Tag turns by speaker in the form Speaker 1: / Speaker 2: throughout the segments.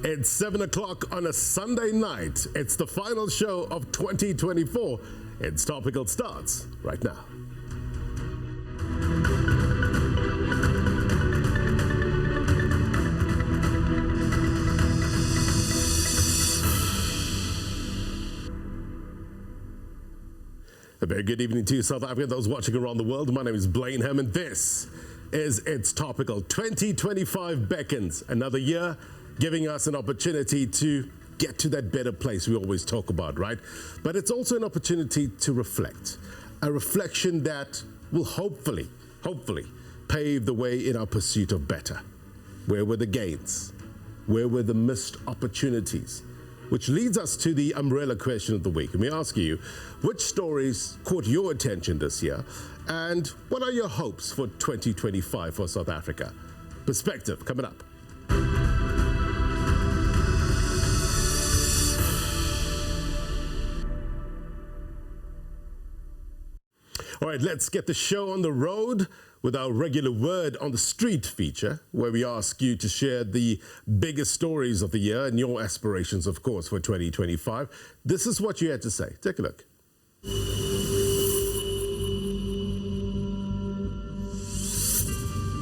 Speaker 1: It's 7 o'clock on a Sunday night. It's the final show of 2024. It's Topical starts right now. A very good evening to you, South Africa, those watching around the world. My name is Blaine Hammond. This is It's Topical. 2025 beckons. Another year giving us an opportunity to get to that better place we always talk about, right? But it's also an opportunity to reflect. A reflection that will hopefully pave the way in our pursuit of better. Where were the gains? Where were the missed opportunities? Which leads us to the umbrella question of the week. And we ask you, which stories caught your attention this year? And what are your hopes for 2025 for South Africa? Perspective coming up. All right, let's get the show on the road with our regular Word on the Street feature, where we ask you to share the biggest stories of the year and your aspirations, of course, for 2025. This is what you had to say. Take a look.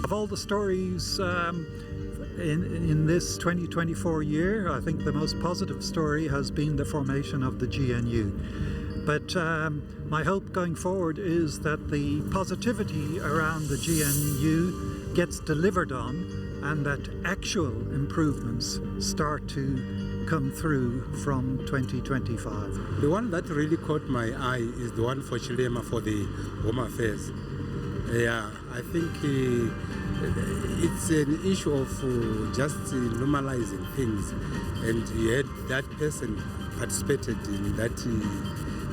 Speaker 2: Of all the stories in this 2024 year, I think the most positive story has been the formation of the GNU. But my hope going forward is that the positivity around the GNU gets delivered on and that actual improvements start to come through from 2025.
Speaker 3: The one that really caught my eye is the one for Chilema for the Home Affairs. Yeah, I think it's an issue of just normalizing things, and yet that person participated in that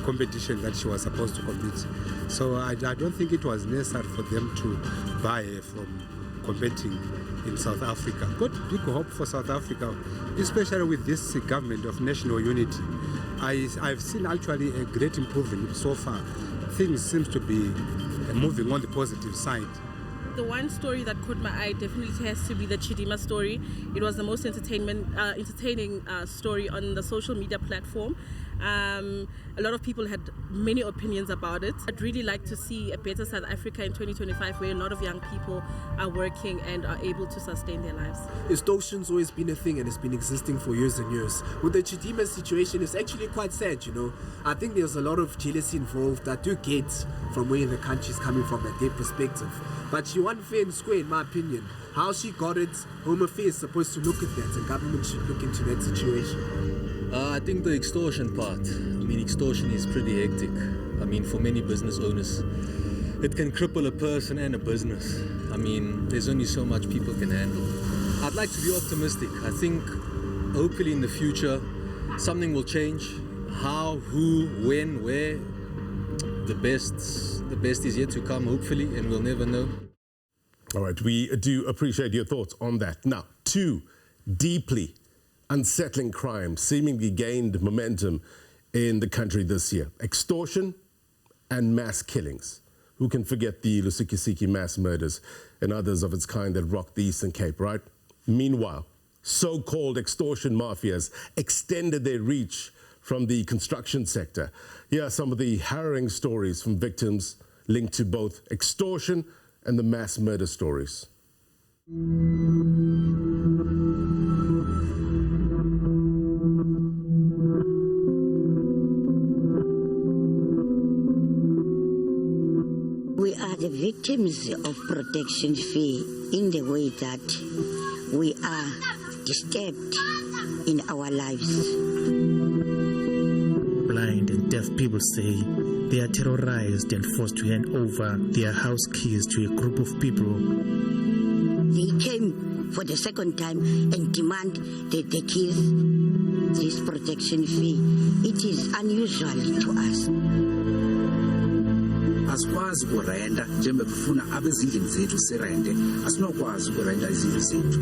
Speaker 3: competition that she was supposed to compete. So I don't think it was necessary for them to buy her from competing in South Africa. Got big hope for South Africa, especially with this government of national unity. I've seen actually a great improvement so far. Things seem to be moving on the positive side.
Speaker 4: The one story that caught my eye definitely has to be the Chidima story. It was the most entertaining story on the social media platform. A lot of people had many opinions about it. I'd really like to see a better South Africa in 2025 where a lot of young people are working and are able to sustain their lives.
Speaker 5: Extortion's always been a thing and it's been existing for years and years. With the Chidima situation, it's actually quite sad, you know. I think there's a lot of jealousy involved. I do get from where the country's coming from, at their perspective. But she won fair and square, in my opinion. How she got it, Home Affairs is supposed to look at that, and government should look into that situation.
Speaker 6: I think the extortion part. I mean, extortion is pretty hectic. I mean, for many business owners, it can cripple a person and a business. I mean, there's only so much people can handle. I'd like to be optimistic. I think, hopefully in the future, something will change. How, who, when, where, the best is yet to come, hopefully, and we'll never know.
Speaker 1: All right, we do appreciate your thoughts on that. Now, two deeply unsettling crimes seemingly gained momentum in the country this year. Extortion and mass killings. Who can forget the Lusikisiki mass murders and others of its kind that rocked the Eastern Cape, right? Meanwhile, so-called extortion mafias extended their reach from the construction sector. Here are some of the harrowing stories from victims linked to both extortion and the mass murder stories.
Speaker 7: We are the victims of protection fee in the way that we are disturbed in our lives.
Speaker 8: Blind and deaf people say they are terrorized and forced to hand over their house keys to a group of people.
Speaker 7: They came for the second time and demand the keys, this protection fee. It is unusual to us.
Speaker 9: Asikwazi ukurenda njengoba kufuna abezindlini zethu sirende, asinokwazi ukurenda izindlu zethu.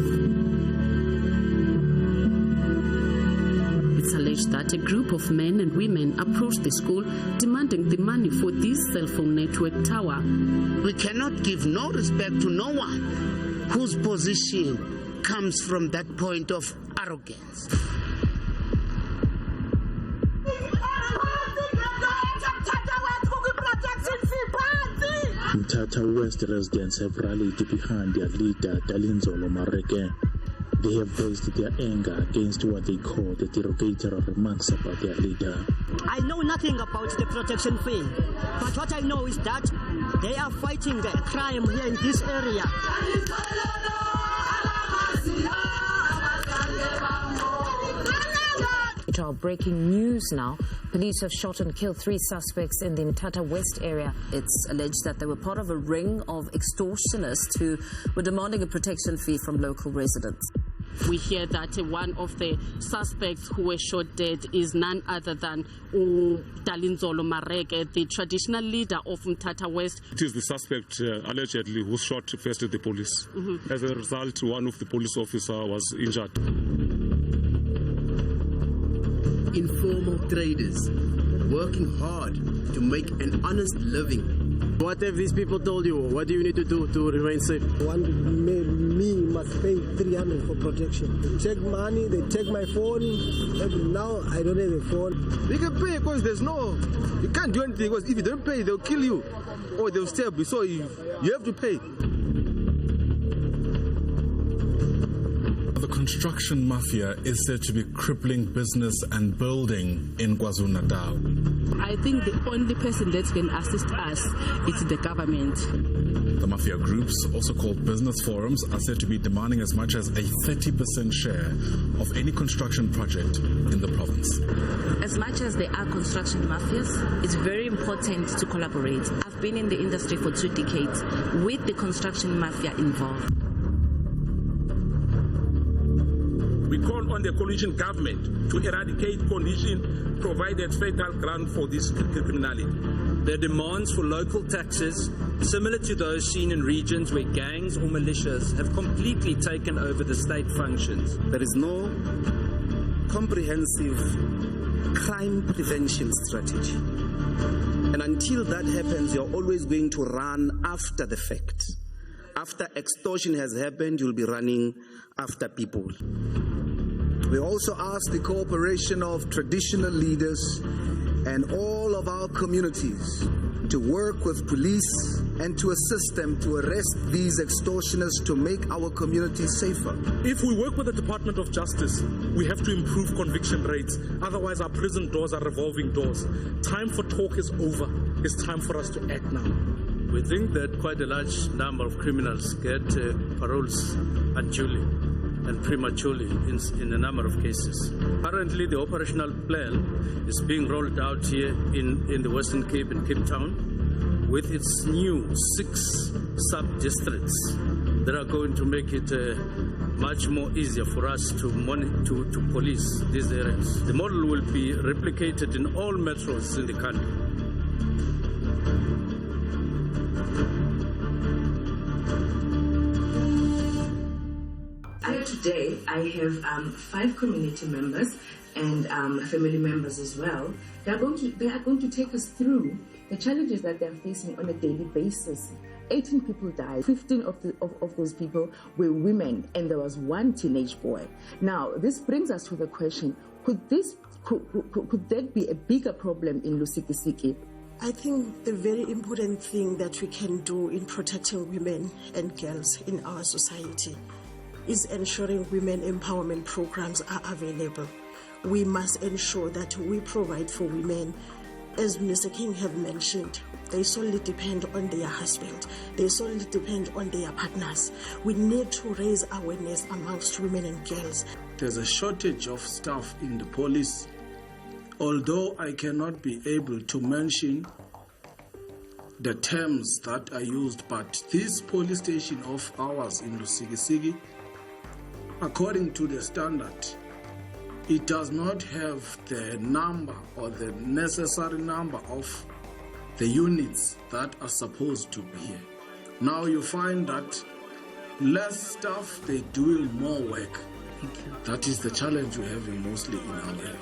Speaker 10: It's alleged that a group of men and women approached the school demanding the money for this cell phone network tower.
Speaker 11: We cannot give no respect to no one whose position
Speaker 7: comes from that point of arrogance.
Speaker 8: Mthatha West residents have rallied behind their leader, Dalinzolo Mareke. They have voiced their anger against what they call the derogatory remarks about their leader.
Speaker 11: I know nothing about the protection fee, but what I know is that they are fighting a crime here in this area.
Speaker 12: Our breaking news now. Police have shot and killed 3 suspects in the Mthatha West area. It's alleged that they were part of a ring of extortionists who were demanding a protection fee from local residents.
Speaker 10: We hear that one of the suspects who were shot dead is none other than Dalinzolo Mareke, the traditional leader of Mthatha West.
Speaker 13: It is the suspect allegedly who shot first at the police. As a result, one of the police officers was injured.
Speaker 14: Informal traders working hard to make an honest living.
Speaker 15: What have these people told you? What do you need to do to remain safe?
Speaker 16: Me must pay 300 for protection. They take money, they take my phone, and now I don't have a phone.
Speaker 15: You can pay because you can't do anything, because if you don't pay, they'll kill you or they'll stab you. So you have to pay.
Speaker 17: The construction mafia is said to be crippling business and building in KwaZulu-Natal.
Speaker 10: I think the only person that can assist us is the government.
Speaker 17: The mafia groups, also called business forums, are said to be demanding as much as a 30% share of any construction project in the province.
Speaker 12: As much as they are construction mafias, it's very important to collaborate. I've been in the industry for 2 decades with the construction mafia involved.
Speaker 18: We call on the coalition government to eradicate condition provided fatal ground for this criminality.
Speaker 19: Their demands for local taxes, similar to those seen in regions where gangs or militias have completely taken over the state functions.
Speaker 9: There is no comprehensive crime prevention strategy. And until that happens, you're always going to run after the fact. After extortion has happened, you'll be running after people.
Speaker 20: We also ask the cooperation of traditional leaders and all of our communities to work with police and to assist them to arrest these extortionists to make our communities safer.
Speaker 18: If we work with the Department of Justice, we have to improve conviction rates. Otherwise, our prison doors are revolving doors. Time for talk is over. It's time for us to act now.
Speaker 19: We think that quite a large number of criminals get paroles unduly and prematurely in a number of cases. Currently, the operational plan is being rolled out here in the Western Cape and Cape Town with its new 6 sub-districts that are going to make it much more easier for us to police these areas. The model will be replicated in all metros in the country.
Speaker 21: Today, I have 5 community members and family members as well. They are going to take us through the challenges that they're facing on a daily basis. 18 people died. 15 of those people were women, and there was 1 teenage boy. Now, this brings us to the question: could that be a bigger problem in Lusikisiki?
Speaker 22: I think the very important thing that we can do in protecting women and girls in our society is ensuring women empowerment programs are available. We must ensure that we provide for women. As Mr. King have mentioned, they solely depend on their husband. They solely depend on their partners. We need to raise awareness amongst women and girls.
Speaker 23: There's a shortage of staff in the police. Although I cannot be able to mention the terms that are used, but this police station of ours in Lusikisiki, according to the standard, it does not have the number or the necessary number of the units that are supposed to be here. Now you find that less staff, they're doing more work. That is the challenge we're having mostly in our area.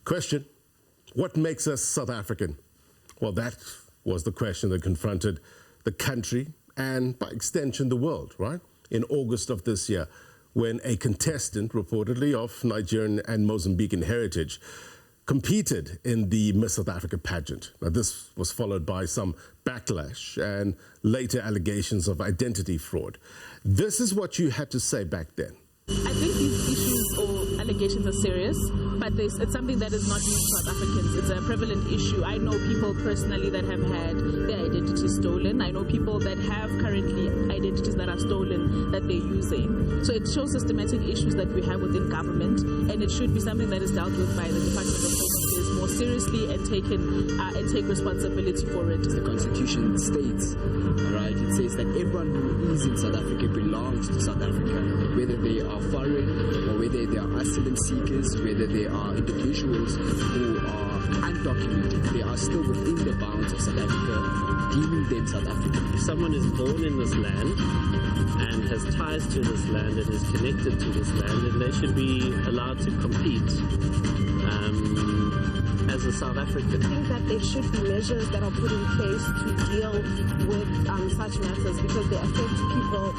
Speaker 1: Question: what makes us South African? Well, that was the question that confronted the country and, by extension, the world, right? In August of this year, when a contestant, reportedly of Nigerian and Mozambican heritage, competed in the Miss South Africa pageant. Now, this was followed by some backlash and later allegations of identity fraud. This is what you had to say back then.
Speaker 2: I think these issues or allegations are serious, but it's something that is not new to South Africans. It's a prevalent issue. I know people personally that have had their identity stolen. I know people that have currently identities that are stolen that they're using. So it shows systematic issues that we have within government, and it should be something that is dealt with by the Department of Home Affairs more seriously and take responsibility for it.
Speaker 3: The Constitution states, right? It says that everyone who is in South Africa belongs to South Africa, whether they are foreign or whether they are asylum seekers, whether they are individuals who are undocumented. They are still within the bounds of South Africa, deeming them South African.
Speaker 4: If someone is born in this land and has ties to this land and is connected to this land, then they should be allowed to compete as a South African.
Speaker 24: I think that there should be measures that are put in place to deal with such matters because they affect people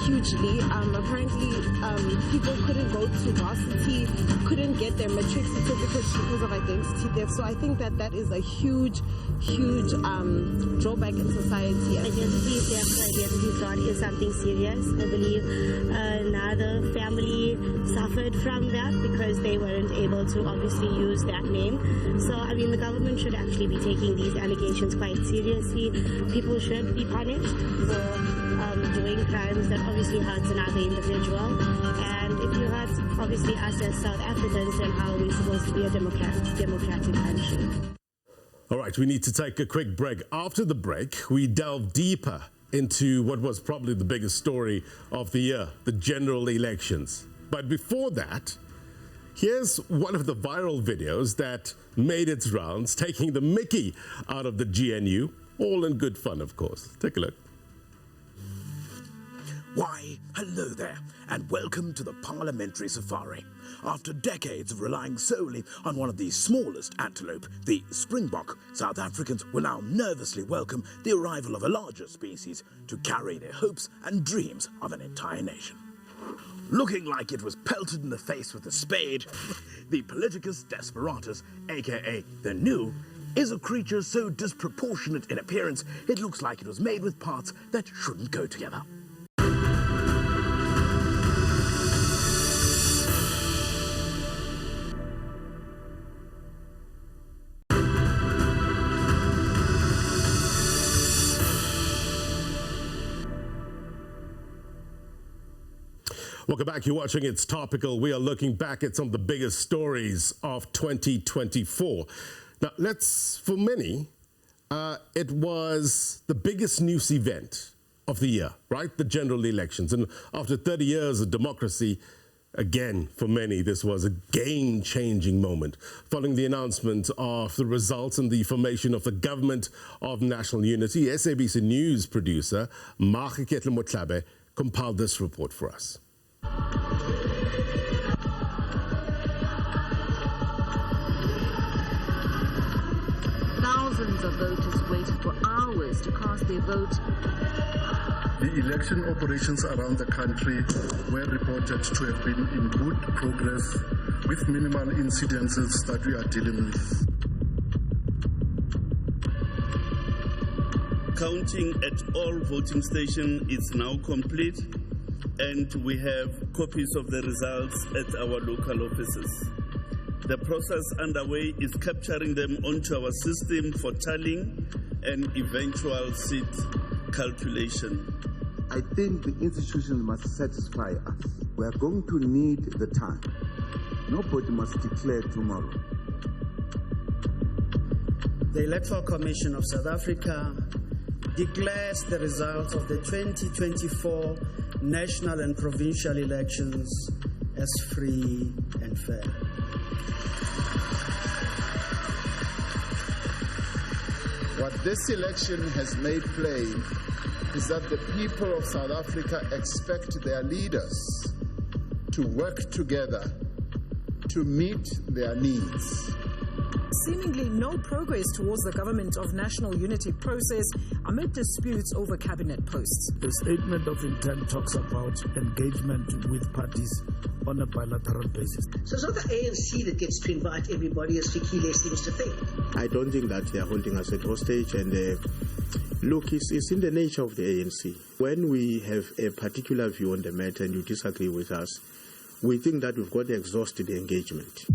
Speaker 24: hugely. Apparently, people couldn't go to varsity, couldn't get their matric certificates because of identity theft. So I think that that is a huge drawback in society.
Speaker 25: Identity theft, identity fraud is something serious. I believe another family suffered from that because they weren't able to obviously use that name. So, I mean, the government should actually be taking these allegations quite seriously. People should be punished for doing crimes that obviously hurts another individual. And if you hurt, obviously, us as South Africans, then how are we supposed to be a democratic country?
Speaker 1: All right, we need to take a quick break. After the break, we delve deeper into what was probably the biggest story of the year, the general elections. But before that, here's one of the viral videos that made its rounds, taking the mickey out of the GNU, all in good fun, of course. Take a look.
Speaker 26: Why, hello there, and welcome to the Parliamentary Safari. After decades of relying solely on one of the smallest antelope, the springbok, South Africans will now nervously welcome the arrival of a larger species to carry their hopes and dreams of an entire nation. Looking like it was pelted in the face with a spade, the Politicus desperatus, aka the Gnu, is a creature so disproportionate in appearance it looks like it was made with parts that shouldn't go together.
Speaker 1: Welcome back. You're watching It's Topical. We are looking back at some of the biggest stories of 2024. Now, for many, it was the biggest news event of the year, right? The general elections. And after 30 years of democracy, again, for many, this was a game-changing moment. Following the announcement of the results and the formation of the Government of National Unity, SABC News producer Mahiketla Motlabe compiled this report for us.
Speaker 12: Thousands of voters waited for hours to cast their vote.
Speaker 27: The election operations around the country were reported to have been in good progress with minimal incidences that we are dealing with.
Speaker 28: Counting at all voting stations is now complete, and we have copies of the results at our local offices. The process underway is capturing them onto our system for tallying and eventual seat calculation.
Speaker 29: I think the institutions must satisfy us. We are going to need the time. Nobody must declare tomorrow.
Speaker 30: The Electoral Commission of South Africa declares the results of the 2024 national and provincial elections as free and fair.
Speaker 31: What this election has made plain is that the people of South Africa expect their leaders to work together to meet their needs.
Speaker 5: seemingly no progress towards the Government of National Unity process amid disputes over cabinet posts.
Speaker 6: The statement of intent talks about engagement with parties on a bilateral basis.
Speaker 7: So it's not the ANC that gets to invite everybody, as Fikile seems to think.
Speaker 8: I don't think that they are holding us at hostage, and look, it's in the nature of the ANC. When we have a particular view on the matter and you disagree with us, we think that we've got to exhaust the engagement.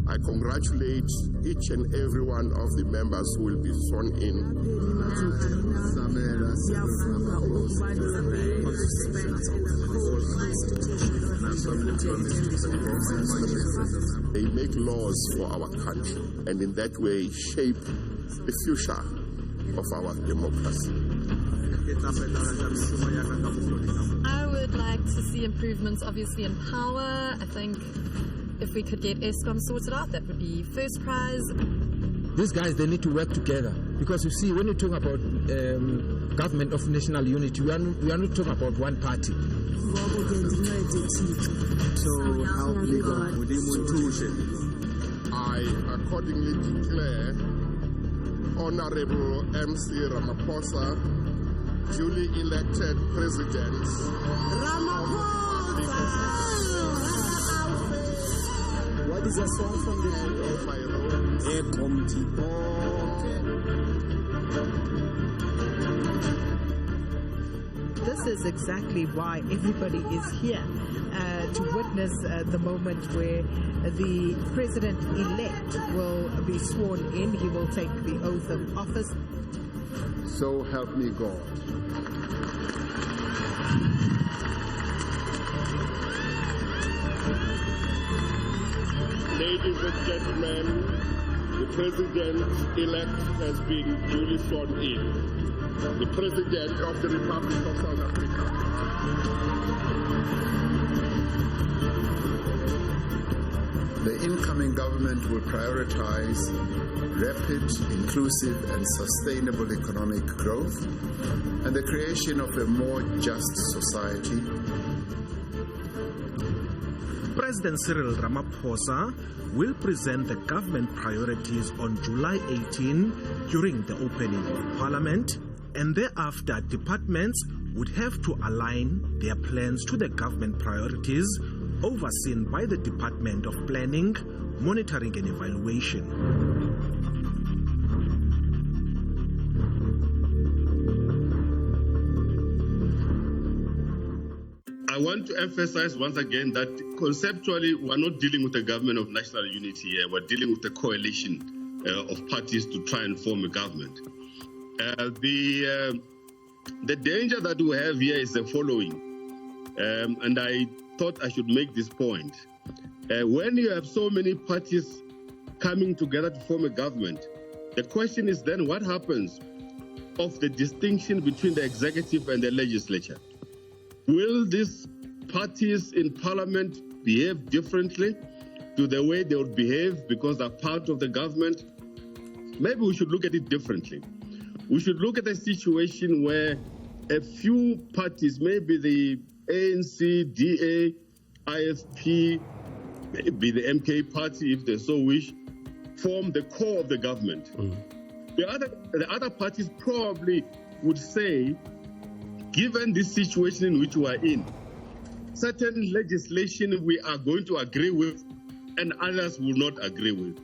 Speaker 10: I congratulate each and every one of the members who will be sworn in. They make laws for our country and in that way shape the future of our democracy.
Speaker 11: I would like to see improvements, obviously, in power. I think if we could get ESCOM sorted out, that would be first prize.
Speaker 13: These guys, they need to work together, because you see, when you talk about government of national unity, we are not talking about one party.
Speaker 10: So help me God. I accordingly declare Honorable MC Ramaphosa duly elected President.
Speaker 7: What is a song from the
Speaker 14: This is exactly why everybody is here to witness the moment where the president-elect will be sworn in. He will take the oath of office.
Speaker 10: So help me God. Ladies and gentlemen, the president-elect has been duly sworn in. The President of the Republic of South Africa. The incoming government will prioritize rapid, inclusive and sustainable economic growth and the creation of a more just society.
Speaker 15: President Cyril Ramaphosa will present the government priorities on July 18 during the opening of Parliament, and thereafter departments would have to align their plans to the government priorities overseen by the Department of Planning, Monitoring and Evaluation.
Speaker 28: I want to emphasize once again that conceptually we're not dealing with a government of national unity here. We're dealing with a coalition of parties to try and form a government. The danger that we have here is the following, and I thought I should make this point. When you have so many parties coming together to form a government, the question is then what happens of the distinction between the executive and the legislature? Will these parties in parliament behave differently to the way they would behave because they're part of the government? Maybe we should look at it differently. We should look at a situation where a few parties, maybe the ANC, DA, IFP, maybe the MK party, if they so wish, form the core of the government. The other parties probably would say, given this situation in which we are in, certain legislation we are going to agree with and others will not agree with,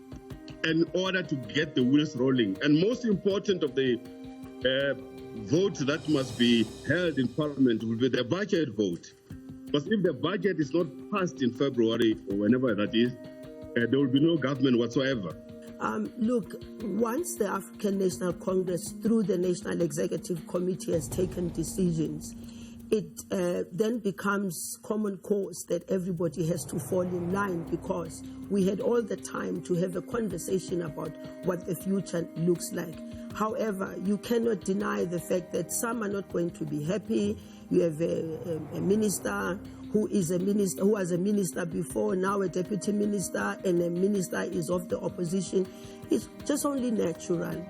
Speaker 28: in order to get the wheels rolling. And most important of the vote that must be held in Parliament will be the budget vote. Because if the budget is not passed in February or whenever that is, there will be no government whatsoever.
Speaker 7: Look, once the African National Congress, through the National Executive Committee, has taken decisions, it then becomes common cause that everybody has to fall in line, because we had all the time to have a conversation about what the future looks like. However, you cannot deny the fact that some are not going to be happy. You have a minister who was a minister before, now a deputy minister, and a minister is of the opposition. It's just only natural.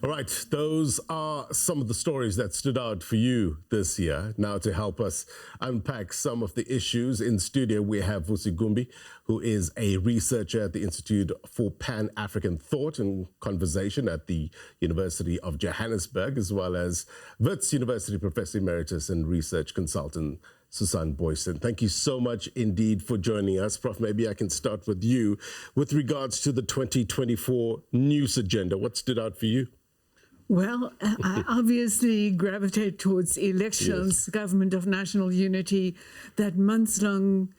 Speaker 1: All right, those are some of the stories that stood out for you this year. Now, to help us unpack some of the issues in studio, we have Vusi Gumbi, who is a researcher at the Institute for Pan-African Thought and Conversation at the University of Johannesburg, as well as Wits University Professor Emeritus and Research Consultant Susan Boyson. Thank you so much indeed for joining us. Prof, maybe I can start with you. With regards to the 2024 news agenda, what stood out for you?
Speaker 2: Well, I obviously gravitate towards elections, government of national unity, that months-long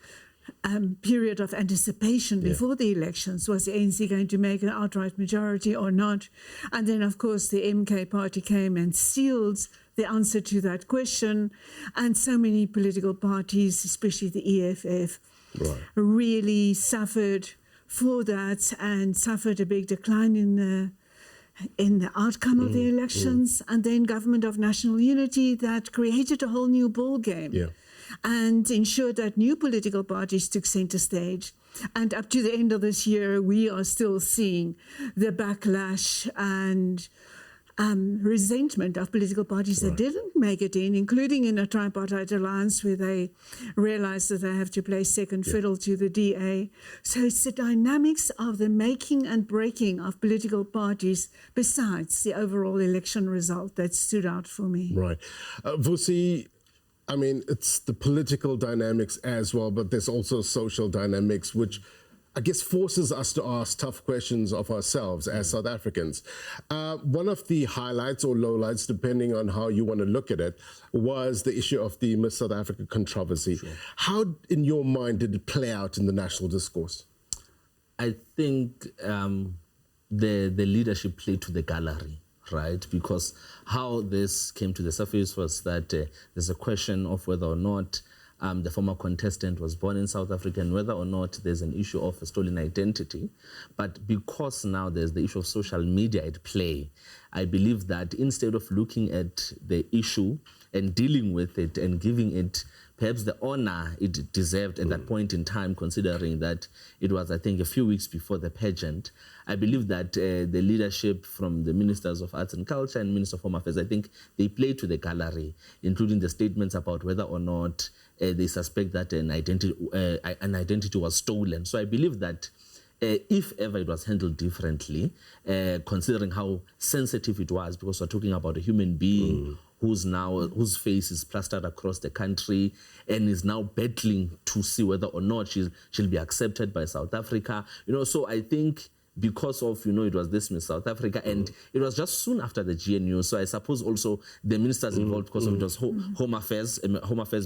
Speaker 2: period of anticipation before the elections. Was the ANC going to make an outright majority or not? And then, of course, the MK party came and sealed the answer to that question. And so many political parties, especially the EFF, really suffered for that and suffered a big decline in the outcome of the elections, and then government of national unity that created a whole new ball game and ensured that new political parties took center stage. And up to the end of this year, we are still seeing the backlash and resentment of political parties that didn't make it in, including in a tripartite alliance where they realized that they have to play second fiddle to the DA. So it's the dynamics of the making and breaking of political parties besides the overall election result that stood out for me.
Speaker 1: Right. Vusi, I mean, it's the political dynamics as well, but there's also social dynamics, which I guess forces us to ask tough questions of ourselves as South Africans. One of the highlights or lowlights, depending on how you want to look at it, was the issue of the Miss South Africa controversy. How, in your mind, did it play out in the national discourse?
Speaker 3: I think the leadership played to the gallery, right? Because how this came to the surface was that there's a question of whether or not the former contestant was born in South Africa and whether or not there's an issue of a stolen identity. But because now there's the issue of social media at play, I believe that instead of looking at the issue and dealing with it and giving it perhaps the honor it deserved at that point in time, considering that it was, I think, a few weeks before the pageant, I believe that the leadership from the Ministers of Arts and Culture and Minister of Home Affairs, I think they played to the gallery, including the statements about whether or not they suspect that an identity was stolen. So I believe that if ever it was handled differently, considering how sensitive it was, because we're talking about a human being whose face is plastered across the country and is now battling to see whether or not she'll be accepted by South Africa. So I think because of, it was this Miss South Africa, and it was just soon after the GNU. So I suppose also the ministers involved, because of it was Home Affairs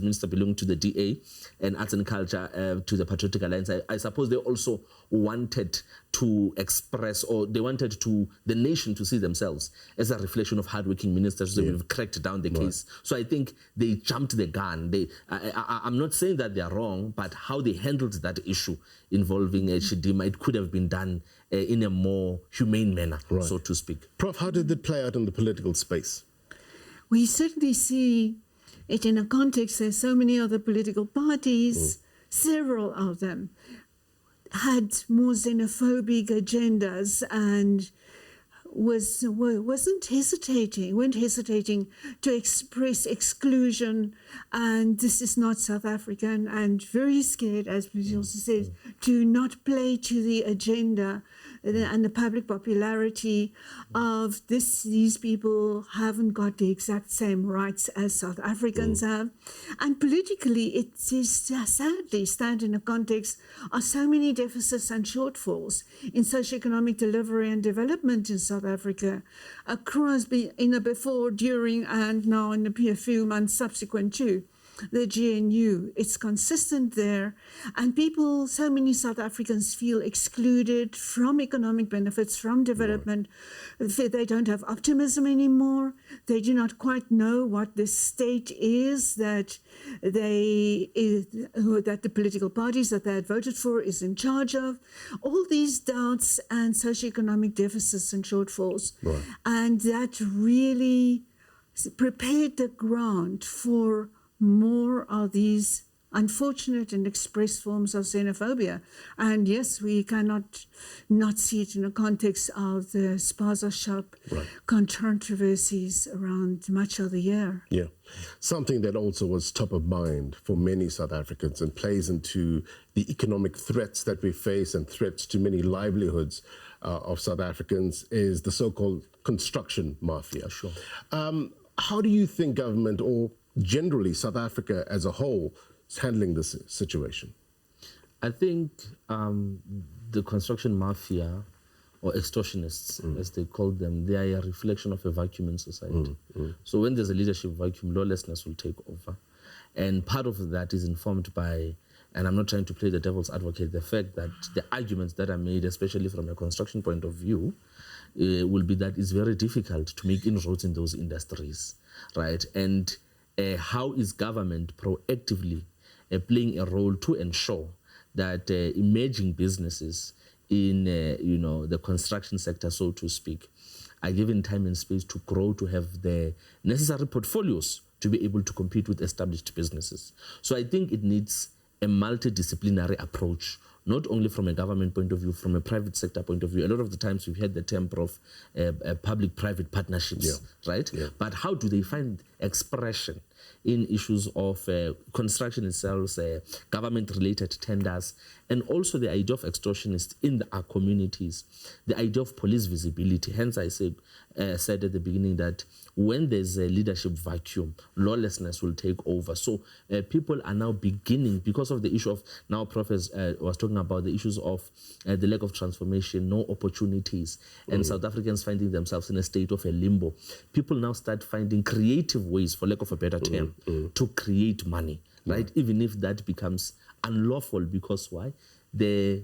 Speaker 3: Minister belonging to the DA, and Arts and Culture to the Patriotic Alliance. I suppose they also wanted to express, or they wanted the nation to see themselves as a reflection of hardworking ministers who have cracked down the case. So I think they jumped the gun. I'm not saying that they are wrong, but how they handled that issue involving Chidima, it could have been done in a more humane manner, so to speak.
Speaker 1: Prof, how did it play out in the political space?
Speaker 2: We certainly see it in a context where so many other political parties, several of them, had more xenophobic agendas and weren't hesitating to express exclusion, and this is not South African, and very scared, as we also said, to not play to the agenda and the public popularity of these people haven't got the exact same rights as South Africans have. And politically, it is sadly stand in a context of so many deficits and shortfalls in socioeconomic delivery and development in South Africa, across in a before, during, and now in a few months subsequent to the GNU. It's consistent there, and people, so many South Africans feel excluded from economic benefits, from development. They don't have optimism anymore. They do not quite know what the state is that the political parties that they had voted for is in charge of. All these doubts and socioeconomic deficits and shortfalls, and that really prepared the ground for more of these unfortunate and expressed forms of xenophobia. And yes, we cannot not see it in the context of the spaza shop controversies around much of the year.
Speaker 1: Yeah. Something that also was top of mind for many South Africans and plays into the economic threats that we face and threats to many livelihoods of South Africans is the so-called construction mafia. Sure. How do you think government, or generally South Africa as a whole, is handling this situation?
Speaker 3: I think the construction mafia, or extortionists, as they call them, they are a reflection of a vacuum in society. So when there's a leadership vacuum, lawlessness will take over. And part of that is informed by, and I'm not trying to play the devil's advocate, the fact that the arguments that are made, especially from a construction point of view, will be that it's very difficult to make inroads in those industries, right? And how is government proactively playing a role to ensure that emerging businesses in the construction sector, so to speak, are given time and space to grow, to have the necessary portfolios to be able to compete with established businesses. So I think it needs a multidisciplinary approach, not only from a government point of view, from a private sector point of view. A lot of the times we've had the term of public-private partnerships, right? Yeah. But how do they find expression in issues of construction itself, government-related tenders, and also the idea of extortionists in our communities, the idea of police visibility. Hence, I said at the beginning that when there's a leadership vacuum, lawlessness will take over. So people are now beginning, because of the issue of, now Prof was talking about the issues of the lack of transformation, no opportunities, and South Africans finding themselves in a state of a limbo. People now start finding creative ways, for lack of a better term, to create money, right? Even if that becomes unlawful, because why? The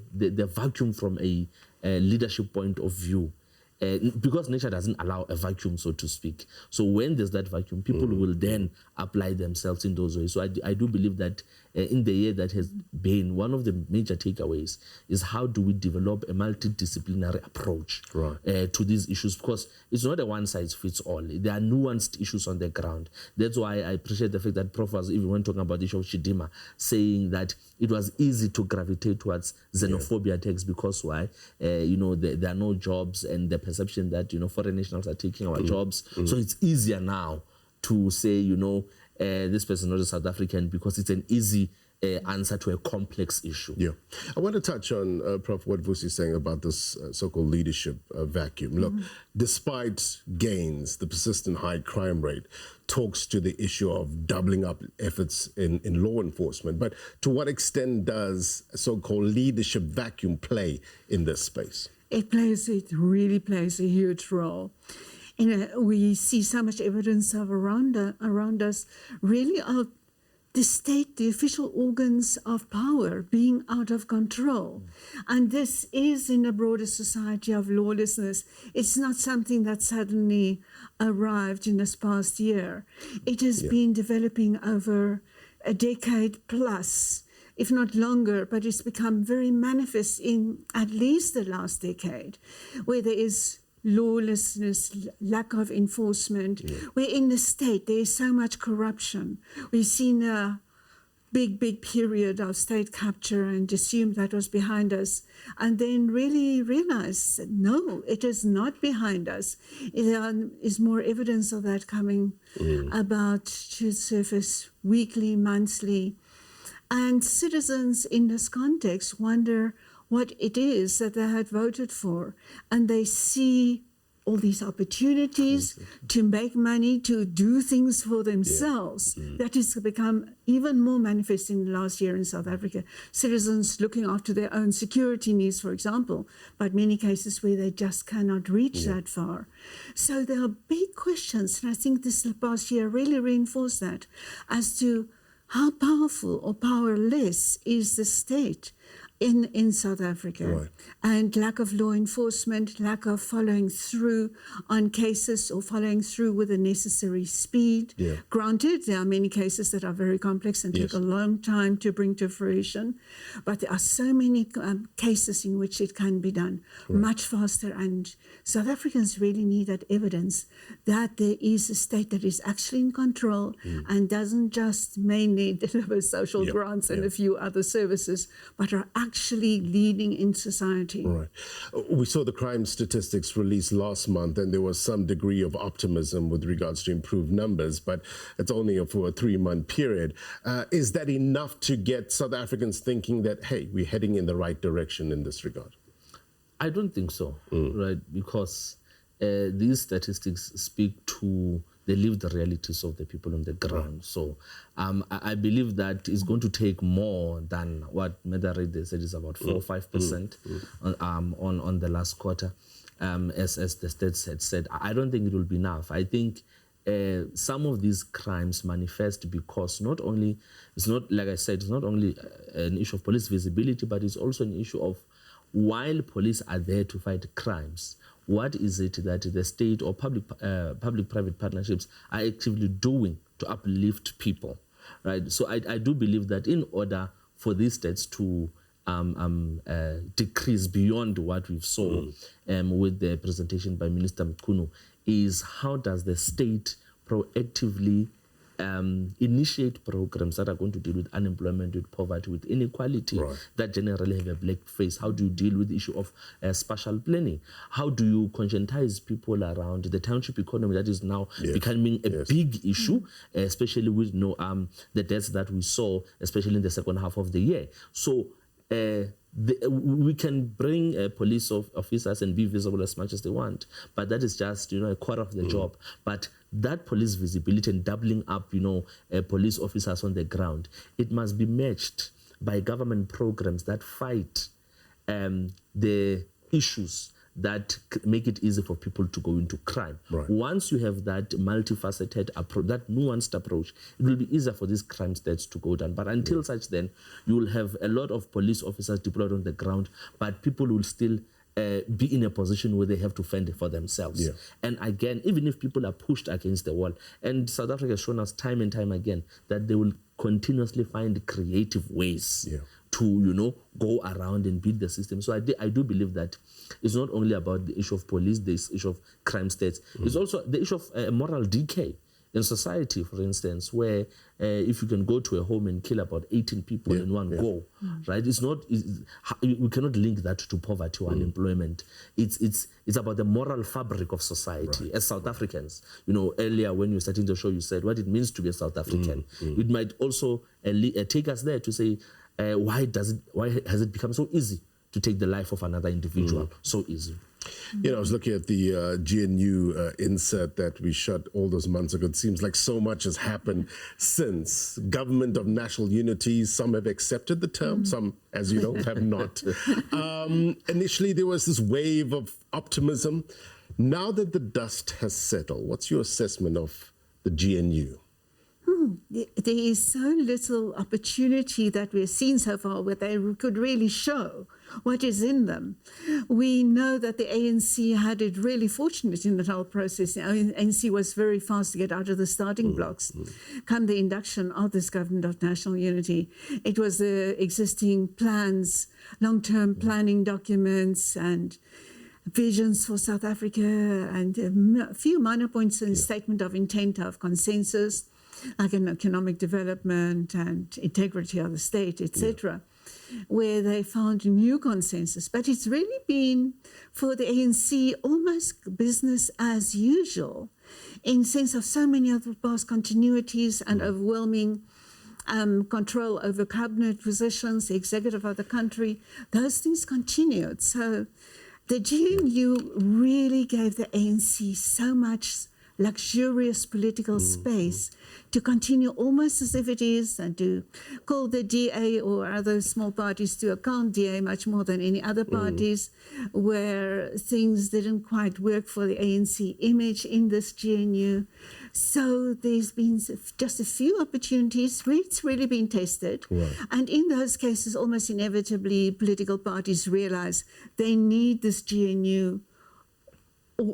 Speaker 3: vacuum from a leadership point of view, because nature doesn't allow a vacuum, so to speak. So when there's that vacuum, people will then apply themselves in those ways. So I do believe that in the year that has been, one of the major takeaways is how do we develop a multidisciplinary approach to these issues, because it's not a one-size-fits-all. There are nuanced issues on the ground. That's why I appreciate the fact that Prof was, even when talking about the issue of Chidima, saying that it was easy to gravitate towards xenophobia attacks because why? There are no jobs, and the perception that foreign nationals are taking our jobs. So it's easier now to say this person is not a South African because it's an easy answer to a complex issue.
Speaker 1: Yeah, I want to touch on Prof. what Vusi is saying about this so-called leadership vacuum. Look, despite gains, the persistent high crime rate talks to the issue of doubling up efforts in law enforcement. But to what extent does a so-called leadership vacuum play in this space?
Speaker 2: It really plays a huge role. We see so much evidence of around us, really, of the state, the official organs of power being out of control. And this is in a broader society of lawlessness. It's not something that suddenly arrived in this past year. It has been developing over a decade plus, if not longer, but it's become very manifest in at least the last decade, where there is lawlessness, lack of enforcement, where in the state there is so much corruption. We've seen a big period of state capture and assumed that was behind us, and then really realized that no, it is not behind us. There is more evidence of that coming about to surface weekly, monthly. And citizens in this context wonder what it is that they had voted for. And they see all these opportunities to make money, to do things for themselves. That has become even more manifest in the last year in South Africa. Citizens looking after their own security needs, for example, but many cases where they just cannot reach that far. So there are big questions, and I think this past year really reinforced that, as to how powerful or powerless is the state in South Africa,
Speaker 1: Right.
Speaker 2: and lack of law enforcement, lack of following through on cases or following through with the necessary speed.
Speaker 1: Yeah.
Speaker 2: Granted, there are many cases that are very complex and
Speaker 1: Yes.
Speaker 2: take a long time to bring to fruition, but there are so many cases in which it can be done much faster, and South Africans really need that evidence that there is a state that is actually in control and doesn't just mainly deliver social
Speaker 1: Yeah.
Speaker 2: grants and
Speaker 1: Yeah.
Speaker 2: a few other services, but are actually leading in society.
Speaker 1: Right. We saw the crime statistics released last month, and there was some degree of optimism with regards to improved numbers, but it's only for a 3-month period. Is that enough to get South Africans thinking that, hey, we're heading in the right direction in this regard?
Speaker 3: I don't think so, right? Because these statistics speak to the lived realities of the people on the ground. So I believe that it's going to take more than what Medarede said is about 4 or 5% on the last quarter, as the states had said. I don't think it will be enough. I think some of these crimes manifest because it's not, like I said, it's not only an issue of police visibility, but it's also an issue of while police are there to fight crimes, what is it that the state or public-private partnerships are actively doing to uplift people, right? So I do believe that in order for these states to decrease beyond what we saw with the presentation by Minister Mkhunu, is how does the state proactively initiate programs that are going to deal with unemployment, with poverty, with inequality that generally have a black face? How do you deal with the issue of spatial planning? How do you conscientize people around the township economy that is now becoming a big issue, especially with the deaths that we saw, especially in the second half of the year? So we can bring police officers and be visible as much as they want, but that is just a quarter of the job. But that police visibility and doubling up police officers on the ground, it must be matched by government programs that fight the issues that make it easy for people to go into crime. Once you have that multifaceted approach, that nuanced approach, it will be easier for these crime stats to go down. But until such then, you will have a lot of police officers deployed on the ground, but people will still be in a position where they have to fend for themselves. And again, even if people are pushed against the wall, and South Africa has shown us time and time again that they will continuously find creative ways to go around and beat the system. So I do believe that it's not only about the issue of police, this issue of crime states. It's also the issue of moral decay in society, for instance, where if you can go to a home and kill about 18 people in one go, right? We cannot link that to poverty or unemployment. It's about the moral fabric of society as South Africans. Earlier when you were starting the show, you said what it means to be a South African. It might also take us there to say, why has it become so easy to take the life of another individual so easy?
Speaker 1: I was looking at the GNU insert that we shot all those months ago. It seems like so much has happened since. Government of National Unity, some have accepted the term, some, as you know, have not. Initially, there was this wave of optimism. Now that the dust has settled, what's your assessment of the GNU?
Speaker 2: There is so little opportunity that we've seen so far where they could really show what is in them. We know that the ANC had it really fortunate in the whole process. The ANC was very fast to get out of the starting blocks. Come the induction of this Government of National Unity, it was the existing plans, long-term planning documents and visions for South Africa, and a few minor points in statement of intent of consensus, like an economic development and integrity of the state, etc., where they found new consensus. But it's really been, for the ANC, almost business as usual, in sense of so many of the past continuities and overwhelming control over cabinet positions, the executive of the country. Those things continued. So the GNU really gave the ANC so much luxurious political space to continue almost as if it is, and to call the DA or other small parties to account, DA much more than any other parties, where things didn't quite work for the ANC image in this GNU. So there's been just a few opportunities where it's really been tested.
Speaker 1: Right.
Speaker 2: And in those cases, almost inevitably, political parties realize they need this GNU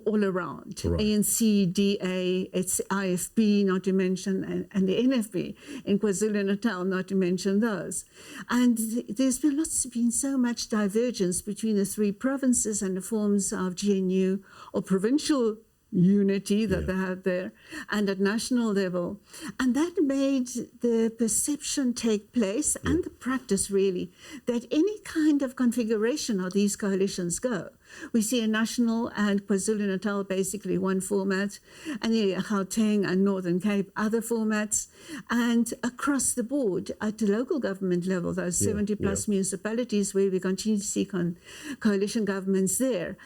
Speaker 2: all around.
Speaker 1: Right.
Speaker 2: ANC, DA, it's IFP, not to mention, and the NFP in KwaZulu-Natal, not to mention those. And there's been so much divergence between the three provinces and the forms of GNU or provincial unity that they have there, and at national level. And that made the perception take place, and the practice really, that any kind of configuration of these coalitions go. We see a national and KwaZulu-Natal basically one format, and the Gauteng and Northern Cape other formats, and across the board at the local government level, those 70 plus municipalities where we continue to see coalition governments there.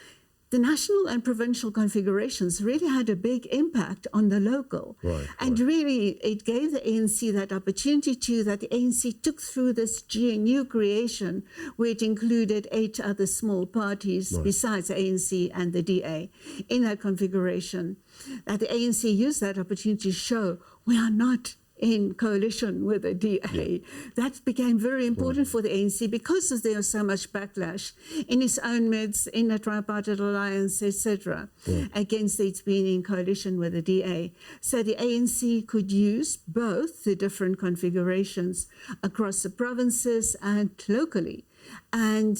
Speaker 2: The national and provincial configurations really had a big impact on the local. And really, it gave the ANC that opportunity that the ANC took through this GNU creation, where it included 8 other small parties besides the ANC and the DA in that configuration, that the ANC used that opportunity to show we are not in coalition with the DA. That became very important for the ANC because there was so much backlash in its own midst, in the tripartite alliance, etc., against its being in coalition with the DA. So the ANC could use both the different configurations across the provinces and locally, and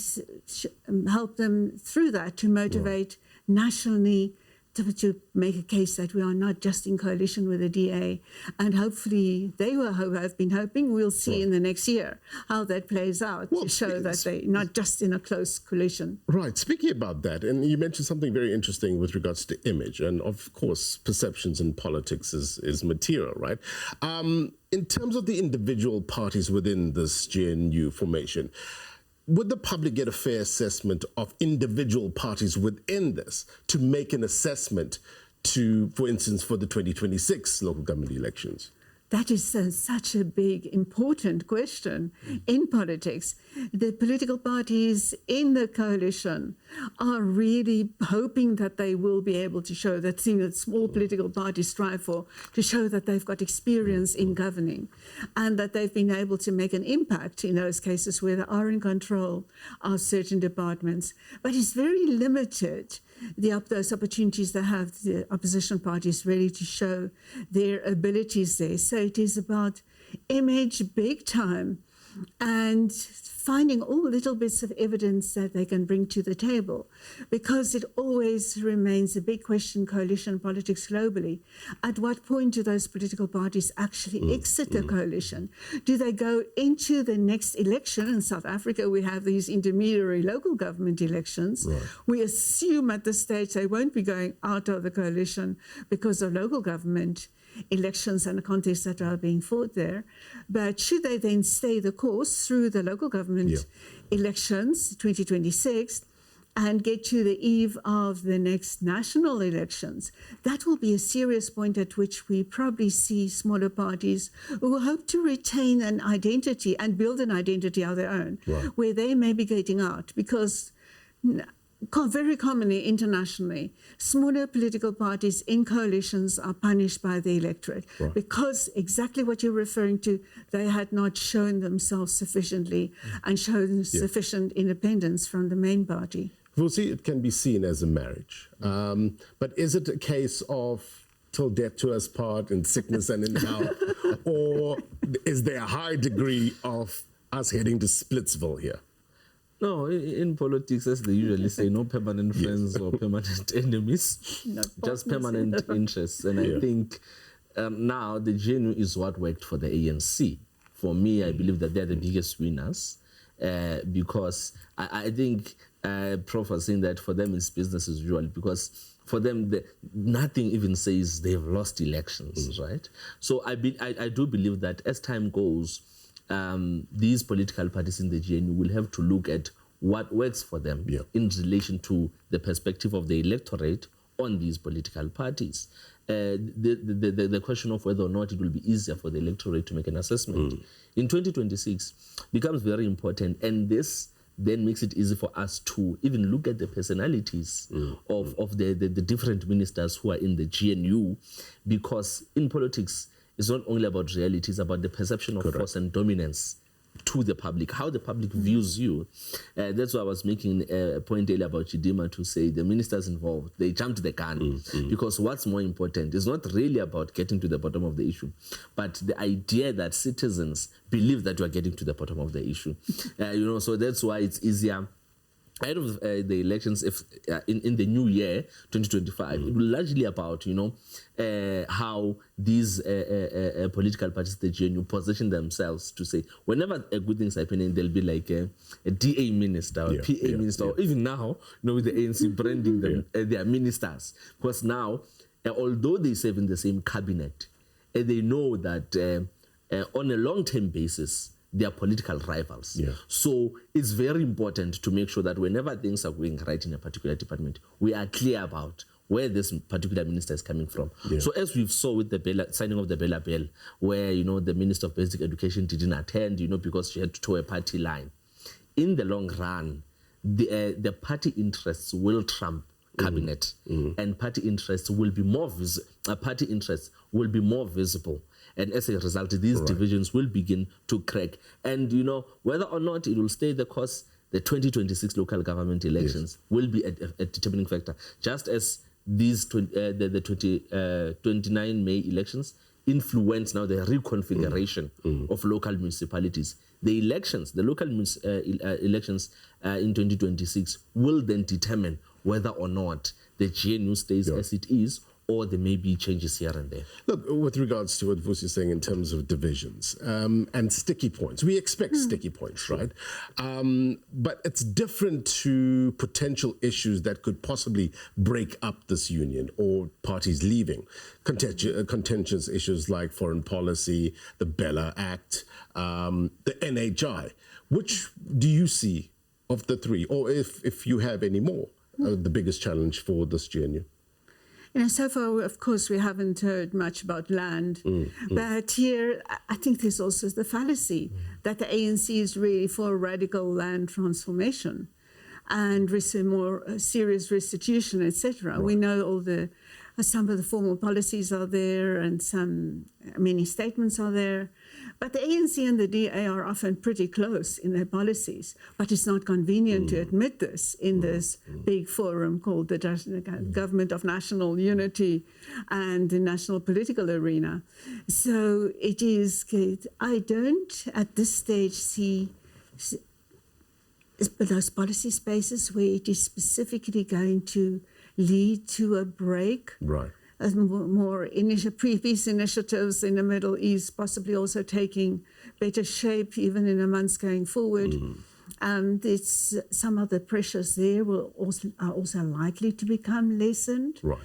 Speaker 2: help them through that to motivate nationally to make a case that we are not just in coalition with the DA. And hopefully have been hoping we'll see in the next year how that plays out, to show that they're not just in a close coalition.
Speaker 1: Right. Speaking about that, and you mentioned something very interesting with regards to image, and of course perceptions in politics is material, right? In terms of the individual parties within this GNU formation, would the public get a fair assessment of individual parties within this to make an assessment to, for instance, for the 2026 local government elections?
Speaker 2: That is such a big, important question in politics. The political parties in the coalition are really hoping that they will be able to show that thing that small political parties strive for, to show that they've got experience in governing and that they've been able to make an impact in those cases where they are in control of certain departments. But it's very limited, those opportunities they have, the opposition parties, really to show their abilities there. So it is about image big time and finding all little bits of evidence that they can bring to the table, because it always remains a big question, coalition politics globally. At what point do those political parties actually exit the coalition? Do they go into the next election? In South Africa, we have these intermediary local government elections. We assume at this stage they won't be going out of the coalition because of local government elections and the contests that are being fought there. But should they then stay the course through the local government elections, 2026, and get to the eve of the next national elections, that will be a serious point at which we probably see smaller parties who hope to retain an identity and build an identity of their own, where they may be getting out, because very commonly internationally, smaller political parties in coalitions are punished by the electorate because exactly what you're referring to, they had not shown themselves sufficiently and shown sufficient independence from the main party.
Speaker 1: We'll see, it can be seen as a marriage. But is it a case of till death to us part, in sickness and in health, or is there a high degree of us heading to Splitsville here?
Speaker 3: No, in politics, as they usually say, no permanent friends or permanent enemies, just permanent interests. And I think now the GNU is what worked for the ANC. For me, I believe that they're the biggest winners because I think Prof was saying that for them it's business as usual, because for them, nothing even says they've lost elections, right? So I do believe that as time goes, these political parties in the GNU will have to look at what works for them in relation to the perspective of the electorate on these political parties. The question of whether or not it will be easier for the electorate to make an assessment in 2026 becomes very important, and this then makes it easy for us to even look at the personalities of the different ministers who are in the GNU, because in politics, it's not only about reality, it's about the perception of force and dominance to the public, how the public views you. That's why I was making a point earlier about Chidima to say the ministers involved, they jumped the gun, because what's more important is not really about getting to the bottom of the issue, but the idea that citizens believe that you are getting to the bottom of the issue. So that's why it's easier ahead of the elections, if in the new year 2025, it will largely about how these political parties, the GNU, position themselves to say whenever a good thing is happening, there'll be like a DA minister or PA minister, or even now, with the ANC branding them their ministers, because now, although they serve in the same cabinet, they know that on a long-term basis, they are political rivals. So it's very important to make sure that whenever things are going right in a particular department, we are clear about where this particular minister is coming from. So as we saw with the signing of the Bella Bill, where the Minister of Basic Education didn't attend, because she had to toe a party line. In the long run, the party interests will trump cabinet, and party interests will be more visible. And as a result, these divisions will begin to crack. And, whether or not it will stay the course, the 2026 local government elections will be a determining factor. Just as these 29 May elections influence now the reconfiguration of local municipalities. The elections, the local elections in 2026 will then determine whether or not the GNU stays as it is, or there may be changes here and there.
Speaker 1: Look, with regards to what Vusi is saying in terms of divisions and sticky points, we expect sticky points, right? But it's different to potential issues that could possibly break up this union or parties leaving. Contentious issues like foreign policy, the Bella Act, the NHI. Which do you see of the three, or if you have any more, the biggest challenge for this GNU?
Speaker 2: So far, of course, we haven't heard much about land. But here, I think there's also the fallacy that the ANC is really for radical land transformation and more serious restitution, etc. We know some of the formal policies are there and many statements are there. But the ANC and the DA are often pretty close in their policies. But it's not convenient to admit this in this big forum called the Government of National Unity and the national political arena. So it is good. I don't, at this stage, see those policy spaces where it is specifically going to lead to a break.
Speaker 1: Right.
Speaker 2: More peace initiatives in the Middle East, possibly also taking better shape even in the months going forward. And some of the pressures there are also likely to become lessened.
Speaker 1: Right.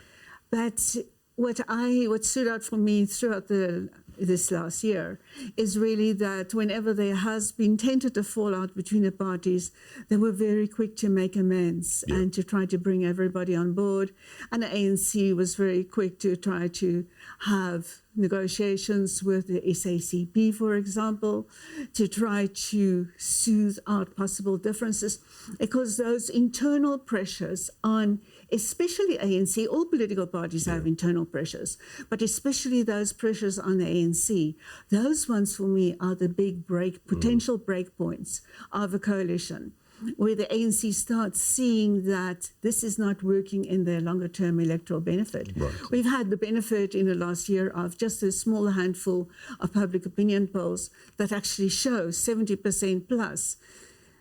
Speaker 2: But what stood out for me throughout this last year is really that whenever there has been tentative fallout between the parties, they were very quick to make amends and to try to bring everybody on board. And the ANC was very quick to try to have negotiations with the SACP, for example, to try to soothe out possible differences, because those internal pressures on especially ANC, all political parties have internal pressures, but especially those pressures on the ANC, those ones for me are the big potential break points of a coalition, where the ANC starts seeing that this is not working in their longer-term electoral benefit.
Speaker 1: Right.
Speaker 2: We've had the benefit in the last year of just a small handful of public opinion polls that actually show 70% plus,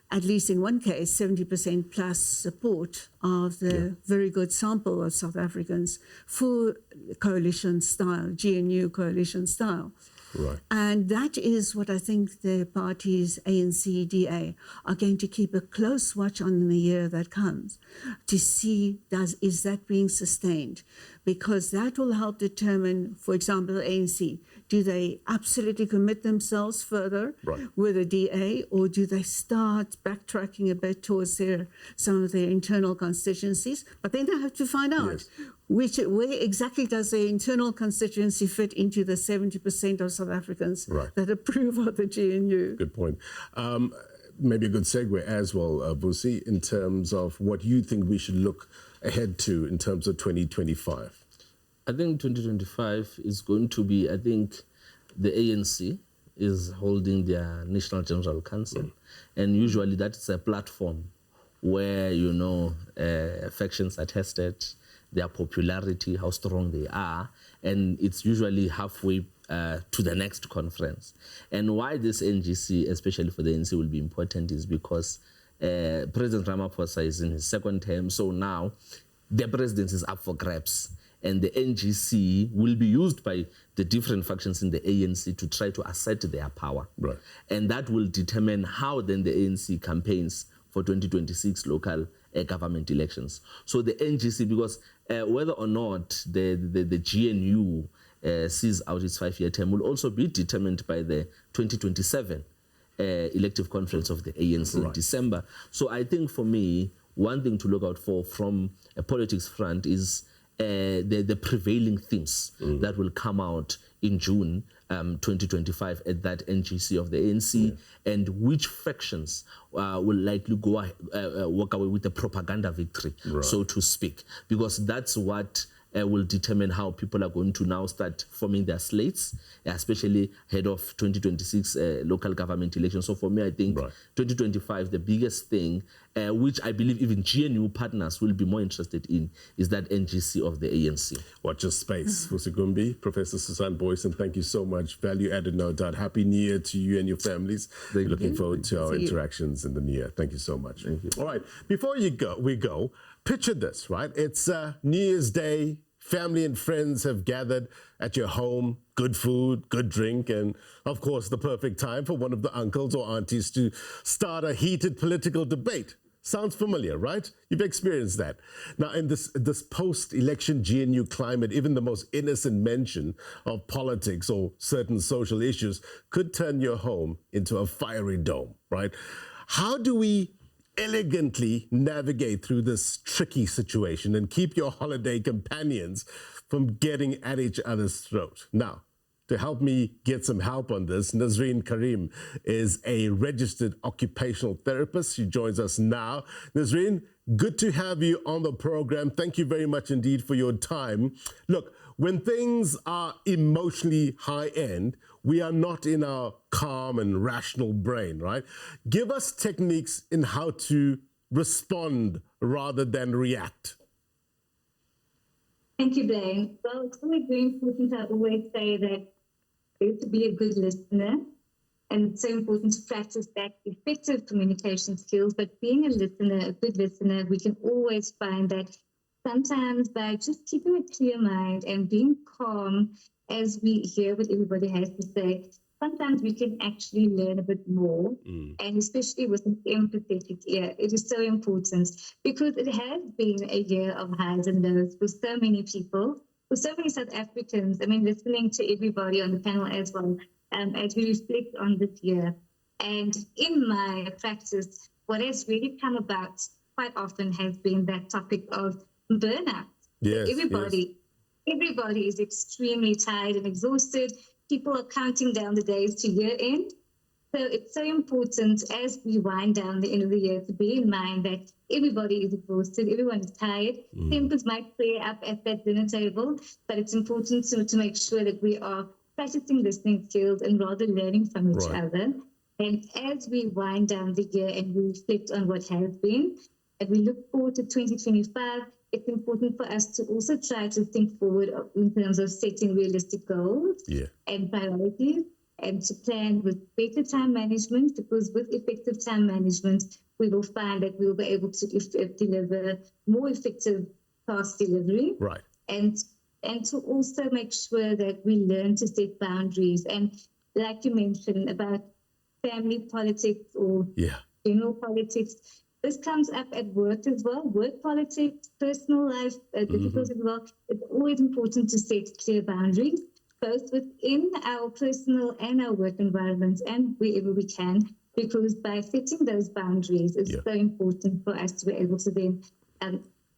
Speaker 2: at least in one case, 70% plus support of the very good sample of South Africans for coalition style, GNU coalition style.
Speaker 1: Right.
Speaker 2: And that is what I think the parties, ANC, DA, are going to keep a close watch on in the year that comes to see is that being sustained, because that will help determine, for example, the ANC, do they absolutely commit themselves further with the DA, or do they start backtracking a bit towards some of their internal constituencies? But then they have to find out where exactly does the internal constituency fit into the 70% of South Africans that approve of the GNU?
Speaker 1: Good point. Maybe a good segue as well, Vusi, in terms of what you think we should look ahead to in terms of 2025.
Speaker 3: I think 2025 is going to be, I think the ANC is holding their National General Council. And usually that's a platform where, you know, factions are tested, their popularity, how strong they are, and it's usually halfway to the next conference. And why this NGC, especially for the ANC, will be important is because President Ramaphosa is in his second term, so now the presidency is up for grabs. And the NGC will be used by the different factions in the ANC to try to assert their power.
Speaker 1: Right.
Speaker 3: And that will determine how then the ANC campaigns for 2026 local government elections. So the NGC, because whether or not the GNU sees out its 5-year term will also be determined by the 2027 elective conference of the ANC in December. So I think for me, one thing to look out for from a politics front is the prevailing themes that will come out in June 2025 at that NGC of the ANC, and which factions will likely go walk away with a propaganda victory, so to speak, because that's what will determine how people are going to now start forming their slates, especially ahead of 2026 local government elections. So for me, I think 2025, the biggest thing, which I believe even GNU partners will be more interested in, is that NGC of the ANC.
Speaker 1: Watch your space. Vusigumbi, Professor Susan Boyson, thank you so much. Value added, no doubt. Happy New Year to you and your families. Looking forward to our interactions in the new year. Thank you so much.
Speaker 3: Thank you.
Speaker 1: All right, before we go, picture this, right? It's New Year's Day. Family and friends have gathered at your home, good food, good drink, and of course the perfect time for one of the uncles or aunties to start a heated political debate. Sounds familiar, right? You've experienced that. Now, in this post-election GNU climate, even the most innocent mention of politics or certain social issues could turn your home into a fiery dome, right? How do we elegantly navigate through this tricky situation and keep your holiday companions from getting at each other's throat? Now, to help me get some help on this, Nazreen Karim is a registered occupational therapist. She joins us now. Nazreen, good to have you on the program. Thank you very much indeed for your time. Look, when things are emotionally high-end, we are not in our calm and rational brain, right? Give us techniques in how to respond rather than react.
Speaker 4: Thank you, Blaine. Well, it's always very important. I always say that to be a good listener, and it's so important to practice that effective communication skills. But being a listener, a good listener, we can always find that sometimes by just keeping a clear mind and being calm as we hear what everybody has to say, sometimes we can actually learn a bit more, and especially with an empathetic ear. It is so important because it has been a year of highs and lows for so many people, for so many South Africans. I mean, listening to everybody on the panel as well, as we reflect on this year. And in my practice, what has really come about quite often has been that topic of burnout.
Speaker 1: Yes,
Speaker 4: Everybody is extremely tired and exhausted. People are counting down the days to year end. So it's so important as we wind down the end of the year to bear in mind that everybody is exhausted, everyone is tired. Tempers might flare up at that dinner table, but it's important to make sure that we are practicing listening skills and rather learning from each other. And as we wind down the year and we reflect on what has been, and we look forward to 2025, it's important for us to also try to think forward in terms of setting realistic goals and priorities, and to plan with better time management, because with effective time management, we will find that we will be able to deliver more effective task delivery.
Speaker 1: Right.
Speaker 4: And to also make sure that we learn to set boundaries. And like you mentioned about family politics or general politics, this comes up at work as well, work politics, personal life, difficulties as well. It's always important to set clear boundaries, both within our personal and our work environments and wherever we can, because by setting those boundaries, it's so important for us to be able to then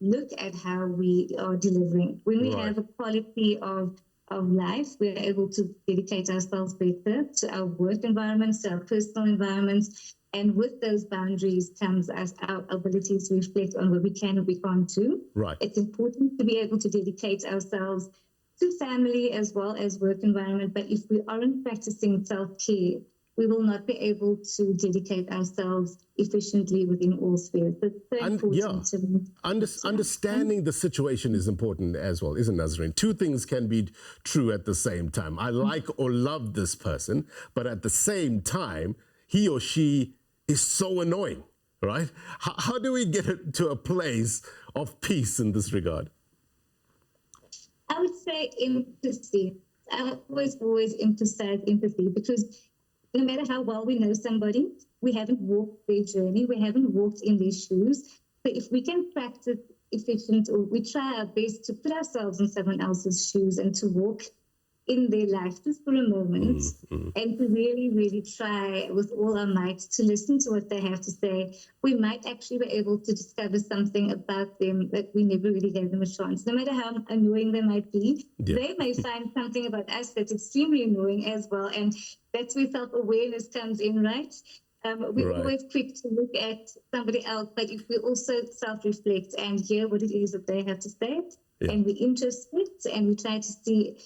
Speaker 4: look at how we are delivering. When we have a quality of life, we're able to dedicate ourselves better to our work environments, to our personal environments. And with those boundaries comes our ability to reflect on what we can and we can't do.
Speaker 1: Right.
Speaker 4: It's important to be able to dedicate ourselves to family as well as work environment. But if we aren't practicing self-care, we will not be able to dedicate ourselves efficiently within all spheres. So it's so important
Speaker 1: understanding the situation is important as well, isn't it, Nazreen? Two things can be true at the same time. I like or love this person, but at the same time, he or she is so annoying, right? How do we get it to a place of peace in this regard?
Speaker 4: I would say empathy. I always emphasize empathy, because no matter how well we know somebody, we haven't walked their journey, we haven't walked in their shoes. So if we can practice efficient, or we try our best to put ourselves in someone else's shoes and to walk in their life just for a moment, and to really, really try with all our might to listen to what they have to say, we might actually be able to discover something about them that we never really gave them a chance. No matter how annoying they might be, they may find something about us that's extremely annoying as well. And that's where self-awareness comes in, right? We're always quick to look at somebody else, but if we also self-reflect and hear what it is that they have to say, and we're interested and we try to see,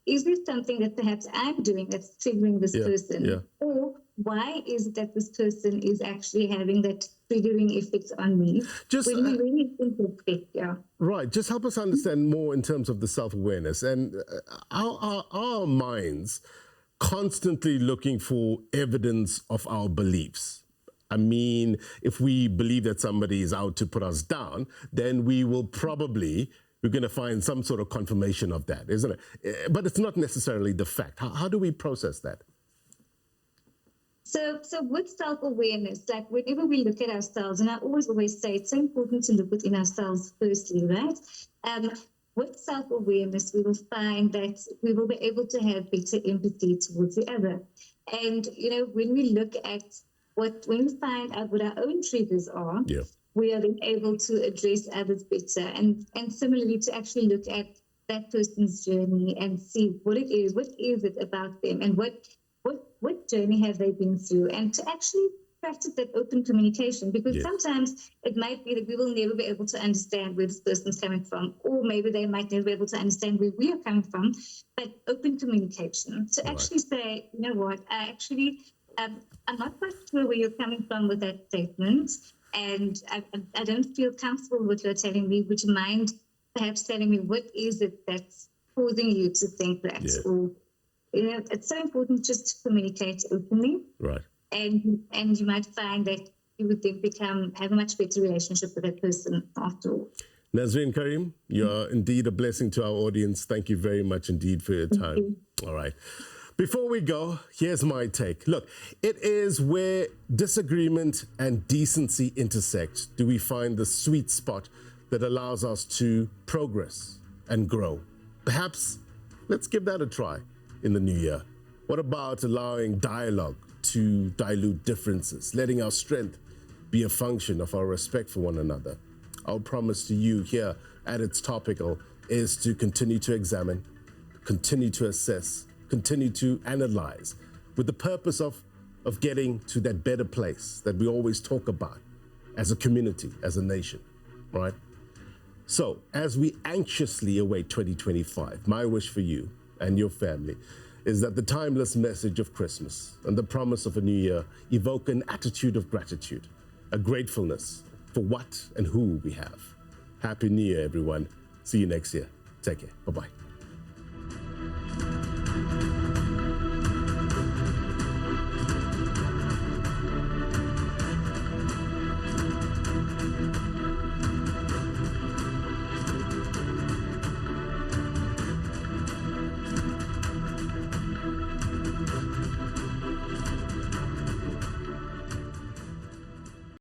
Speaker 4: is there something that perhaps I'm doing that's triggering this person? Or why is it that this person is actually having that triggering effect on me? When we really introspect,
Speaker 1: Right. Just help us understand more in terms of the self-awareness. And our minds constantly looking for evidence of our beliefs. I mean, if we believe that somebody is out to put us down, then we will probably... we're going to find some sort of confirmation of that, isn't it? But it's not necessarily the fact. How do we process that?
Speaker 4: So with self-awareness, like whenever we look at ourselves, and I always say it's so important to look within ourselves firstly, right? With self-awareness, we will find that we will be able to have better empathy towards the other. And, when we look at when we find out what our own triggers are, we are then able to address others better. And similarly, to actually look at that person's journey and see what it is about them, and what journey have they been through, and to actually practice that open communication, because sometimes it might be that we will never be able to understand where this person's coming from, or maybe they might never be able to understand where we are coming from, but open communication. To actually say, you know what, I'm not quite sure where you're coming from with that statement, and I don't feel comfortable with what you're telling me. Would you mind perhaps telling me what is it that's causing you to think that? Or, it's so important just to communicate openly.
Speaker 1: Right.
Speaker 4: And you might find that you would then have a much better relationship with that person after all.
Speaker 1: Nazreen Karim, you're indeed a blessing to our audience. Thank you very much indeed for your time. All right. Before we go, here's my take. Look, it is where disagreement and decency intersect do we find the sweet spot that allows us to progress and grow. Perhaps let's give that a try in the new year. What about allowing dialogue to dilute differences, letting our strength be a function of our respect for one another? Our promise to you here at It's Topical is to continue to examine, continue to assess, continue to analyze, with the purpose of getting to that better place that we always talk about as a community, as a nation, right? So as we anxiously await 2025, my wish for you and your family is that the timeless message of Christmas and the promise of a new year evoke an attitude of gratitude, a gratefulness for what and who we have. Happy New Year, everyone. See you next year. Take care. Bye-bye.